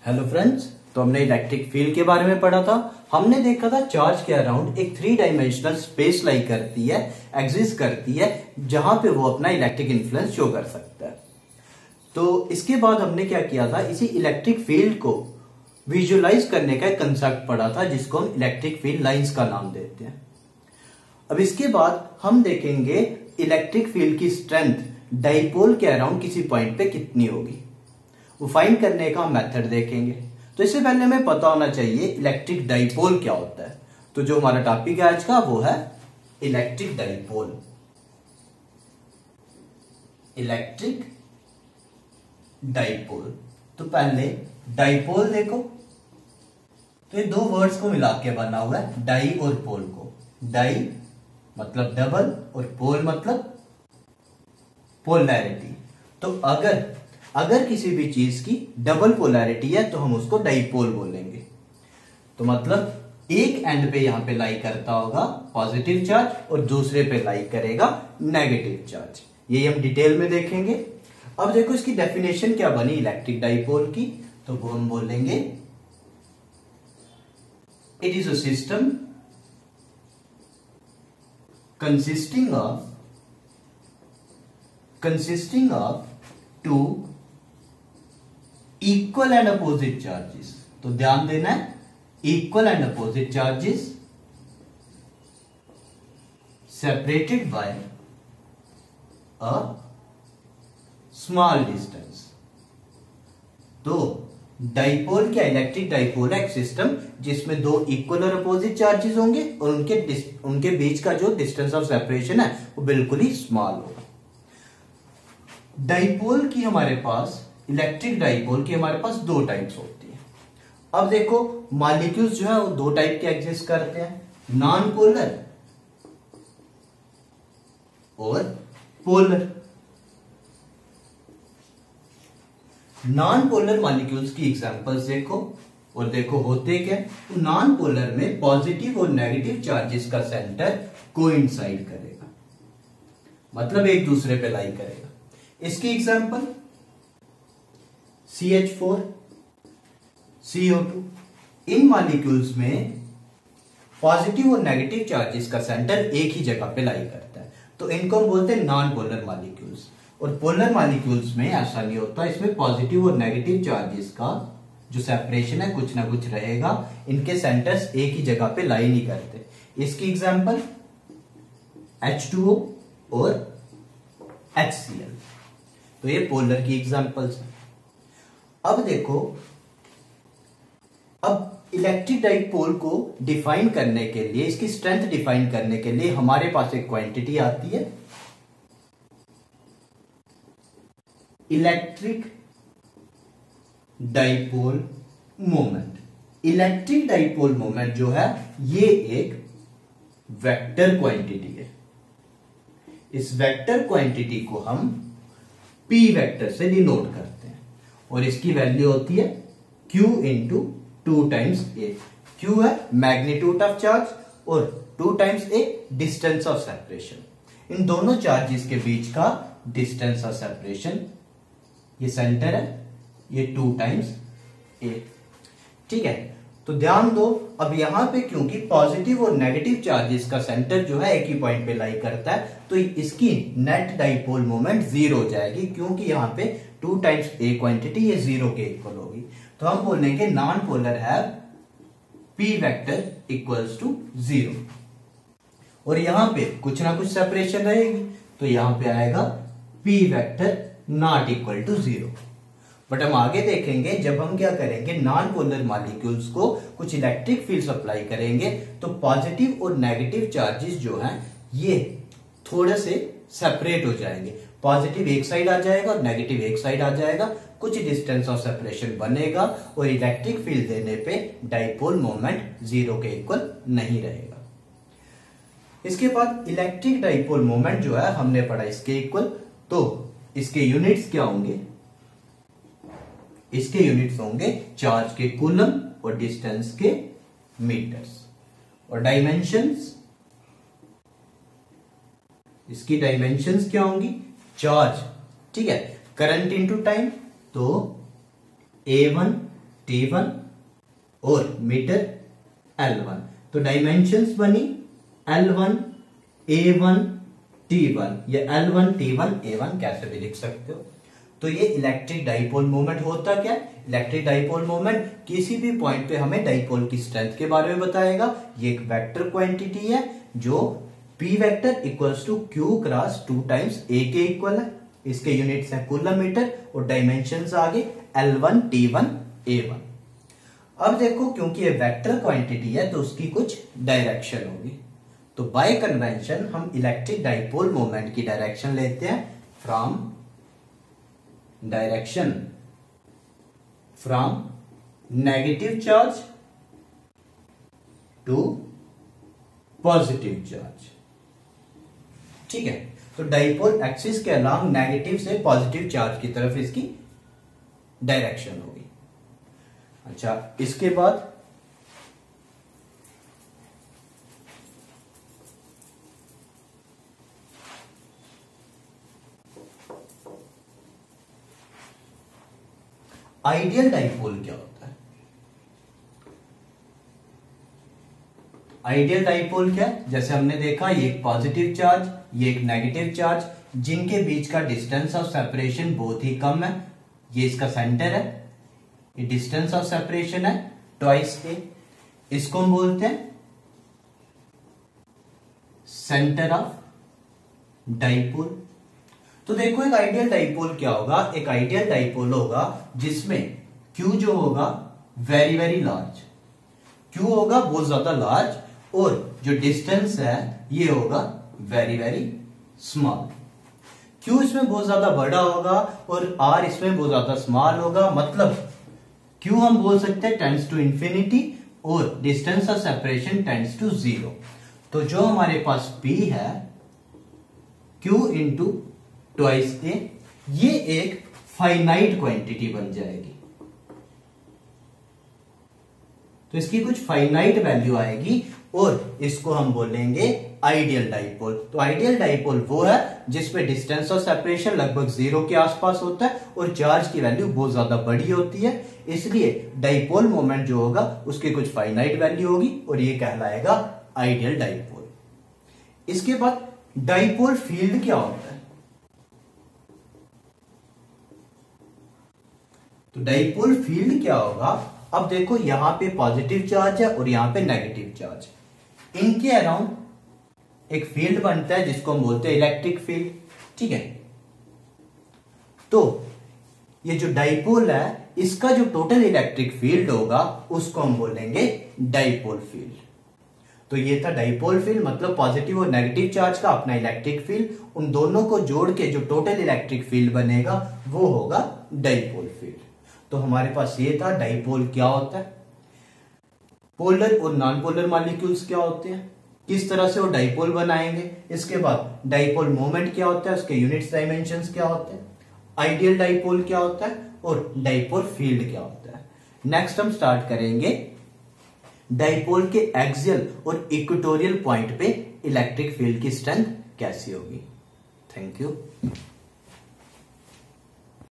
Hello friends, तो हमने electric field के बारे में पढ़ा था। हमने देखा था चार्ज के अराउंड एक 3 डायमेंशनल स्पेस लाई करती है, एग्जिस्ट करती है, जहां पे वो अपना इलेक्ट्रिक इन्फ्लुएंस शो कर सकता है। तो इसके बाद हमने क्या किया था, इसी इलेक्ट्रिक फील्ड को विजुअलाइज करने का एक कंसेप्ट पढ़ा था, जिसको हम इलेक्ट्रिक फील्ड लाइंस का नाम देते हैं। अब इसके बाद हम देखेंगे इलेक्ट्रिक फील्ड की स्ट्रेंथ डाइपोल के अराउंड किसी पॉइंट पे कितनी होगी, वो फाइंड करने का मेथड देखेंगे। तो इससे पहले हमें पता होना चाहिए इलेक्ट्रिक डाइपोल क्या होता है। तो जो हमारा टॉपिक है आज का वो है इलेक्ट्रिक डाइपोल। Electric dipole. तो पहले डाइपोल देखो, तो ये दो वर्ड्स को मिला के बना हुआ है, डाई और पोल को। डाई मतलब डबल और पोल मतलब पोलैरिटी। तो अगर किसी भी चीज की डबल पोलैरिटी है तो हम उसको डाइपोल बोलेंगे। तो मतलब एक एंड पे यहां पे लाई करता होगा पॉजिटिव चार्ज और दूसरे पे लाई करेगा नेगेटिव चार्ज। ये हम डिटेल में देखेंगे। अब देखो इसकी डेफिनेशन क्या बनी इलेक्ट्रिक डाइपोल की, तो वो हम बोलेंगे it is a system consisting of two equal and opposite charges। तो ध्यान देना है, equal and opposite charges separated by a small distance। तो डाइपोल क्या, इलेक्ट्रिक डाइपोल है एक सिस्टम जिसमें दो इक्वल और अपोजिट चार्जेस होंगे और उनके बीच का जो डिस्टेंस ऑफ सेपरेशन है वो बिल्कुल ही स्मॉल होगा। डाइपोल की हमारे पास, इलेक्ट्रिक डाइपोल की हमारे पास दो टाइप्स होती है। अब देखो मॉलिक्यूल्स जो है वो दो टाइप के एग्जिस्ट करते हैं, नॉन पोलर और पोलर। नॉन पोलर मॉलिक्यूल्स की एग्जांपल्स देखो, और देखो होते क्या। तो नॉन पोलर में पॉजिटिव और नेगेटिव चार्जेस का सेंटर कोइंसाइड करेगा, मतलब एक दूसरे पे लाई करेगा। इसकी एग्जांपल CH4, CO2। इन मॉलिक्यूल्स में पॉजिटिव और नेगेटिव चार्जेस का सेंटर एक ही जगह पे लाई करता है, तो इनको हम बोलते हैं नॉन पोलर मॉलिक्यूल्स। और पोलर मॉलिक्यूल्स में ऐसा नहीं होता, इसमें पॉजिटिव और नेगेटिव चार्जेस का जो सेपरेशन है कुछ ना कुछ रहेगा, इनके सेंटर्स एक ही जगह पे लाई नहीं करते। इसकी एग्जांपल H2O और HCl। तो ये पोलर की एग्जांपल्स हैं। अब देखो, अब इलेक्ट्रिक डाइपोल को डिफाइन करने के लिए, इसकी स्ट्रेंथ डिफाइन करने के लिए हमारे पास एक क्वांटिटी आती है, electric dipole moment. Electric dipole moment जो है ये एक वेक्टर क्वांटिटी है। इस वेक्टर क्वांटिटी को हम P वेक्टर से डिनोट करते हैं और इसकी वैल्यू होती है Q into 2 times A। Q है मैग्नीट्यूड ऑफ चार्ज और 2 times A distance of separation. इन दोनों चार्जेस के बीच का डिस्टेंस ऑफ सेपरेशन, ये सेंटर है, ये 2 टाइम्स A। ठीक है, तो ध्यान दो, अब यहां पे क्योंकि पॉजिटिव और नेगेटिव चार्जेस का सेंटर जो है एक ही पॉइंट पे लाई करता है, तो इसकी नेट डाइपोल मोमेंट 0 हो जाएगी, क्योंकि यहां पे 2 टाइम्स A क्वांटिटी ये 0 के इक्वल होगी। तो हम बोलेंगे नॉन पोलर है P वेक्टर इक्वल्स टू 0। और यहां पे कुछ ना कुछ सेपरेशन रहेगी, तो यहां पे आएगा P vector not equal to 0। But हम आगे देखेंगे, जब हम क्या करेंगे, नॉन पोलर मॉलिक्यूल्स को कुछ इलेक्ट्रिक फील्ड सप्लाई करेंगे, तो पॉजिटिव और नेगेटिव चार्जेस जो हैं ये थोड़े से सेपरेट हो जाएंगे। पॉजिटिव एक साइड आ जाएगा और नेगेटिव एक साइड आ जाएगा, कुछ डिस्टेंस ऑफ सेपरेशन बनेगा और इलेक्ट्रिक फील्ड देने पे डाइपोल मोमेंट 0 के इक्वल नहीं रहेगा। इसके बाद इलेक्ट्रिक डाइपोल मोमेंट जो है हमने पढ़ा इसके इक्वल, तो इसके यूनिट्स क्या होंगे, इसके यूनिट्स होंगे चार्ज के कूलम और डिस्टेंस के मीटर्स। और डायमेंशंस, इसकी डायमेंशंस क्या होंगी, चार्ज, ठीक है, करंट इनटू टाइम, तो A1 T1 और मीटर L1। तो डायमेंशंस बनी L1 A1 T1, या L1 T1 A1 कैसे भी लिख सकते हो। तो ये इलेक्ट्रिक डाइपोल मोमेंट होता क्या है? इलेक्ट्रिक डाइपोल मोमेंट किसी भी पॉइंट पे हमें डाइपोल की स्ट्रेंथ के बारे में बताएगा। ये एक वेक्टर क्वांटिटी है जो P vector equals to Q cross 2 times A के इक्वल है। इसके यूनिट्स हैं कूलम मीटर और डायमेंशंस आगे L1 T1 A1। अब देखो, क्योंकि ये वेक्टर क्वांटिटी है तो उसकी कुछ डायरेक्शन होगी। तो बाय कन्वेंशन हम इलेक्ट्रिक डाइपोल मोमेंट की डायरेक्शन लेते हैं from negative charge to positive charge. ठीक है, तो डाइपोल एक्सिस के अलोंग नेगेटिव से पॉजिटिव चार्ज की तरफ इसकी डायरेक्शन होगी। अच्छा, इसके बाद आइडियल डाइपोल क्या होता है? आइडियल डाइपोल क्या है? जैसे हमने देखा, ये एक पॉजिटिव चार्ज, ये एक नेगेटिव चार्ज, जिनके बीच का डिस्टेंस ऑफ सेपरेशन बहुत ही कम है। ये इसका सेंटर है, ये डिस्टेंस ऑफ सेपरेशन है ट्वाइस ए। इसको हम बोलते हैं सेंटर ऑफ डाइपोल। तो देखो, एक आइडियल डाइपोल क्या होगा? एक आइडियल डाइपोल होगा जिसमें Q जो होगा वेरी वेरी लार्ज, Q होगा बहुत ज्यादा लार्ज, और जो डिस्टेंस है ये होगा वेरी वेरी स्मॉल। Q इसमें बहुत ज्यादा बड़ा होगा और R इसमें बहुत ज्यादा स्मॉल होगा। मतलब Q हम बोल सकते हैं टेंड्स टू इंफिनिटी और distance of separation tends to 0। तो जो हमारे पास P है, Q इंटू ट्वाइस ए, ये एक फाइनाइट क्वांटिटी बन जाएगी। तो इसकी कुछ फाइनाइट वैल्यू आएगी और इसको हम बोलेंगे आइडियल डाइपोल। तो आइडियल डाइपोल वो है जिसमें डिस्टेंस ऑफ सेपरेशन लगभग 0 के आसपास होता है और चार्ज की वैल्यू बहुत ज्यादा बड़ी होती है। इसलिए डाइपोल मोमेंट जो होगा उसकी कुछ फाइनाइट वैल्यू होगी और ये कहलाएगा आइडियल डाइपोल। इसके बाद डाइपोल फील्ड क्या होता है? तो डाइपोल फील्ड क्या होगा? अब देखो, यहां पे पॉजिटिव चार्ज है और यहां पे नेगेटिव चार्ज, इनके अराउंड एक फील्ड बनता है जिसको हम बोलते हैं इलेक्ट्रिक फील्ड। ठीक है, तो ये जो डाइपोल है इसका जो टोटल इलेक्ट्रिक फील्ड होगा उसको हम बोलेंगे डाइपोल फील्ड। तो ये था डाइपोल फील्ड, मतलब पॉजिटिव और नेगेटिव चार्ज का अपना इलेक्ट्रिक फील्ड, उन दोनों को जोड़ के जो टोटल इलेक्ट्रिक फील्ड बनेगा वो होगा डाइपोल फील्ड। तो हमारे पास ये था डाइपोल क्या होता है, पोलर और नॉन पोलर मॉलिक्यूल्स क्या होते हैं, किस तरह से वो डाइपोल बनाएंगे। इसके बाद डाइपोल मोमेंट क्या होता है, उसके यूनिट्स डायमेंशंस क्या होते हैं, आइडियल डाइपोल क्या होता है और डाइपोल फील्ड क्या होता है। नेक्स्ट हम स्टार्ट करेंगे डाइपोल के एक्सियल और इक्वेटोरियल पॉइंट पे इलेक्ट्रिक फील्ड की स्ट्रेंथ कैसी होगी। Thank you.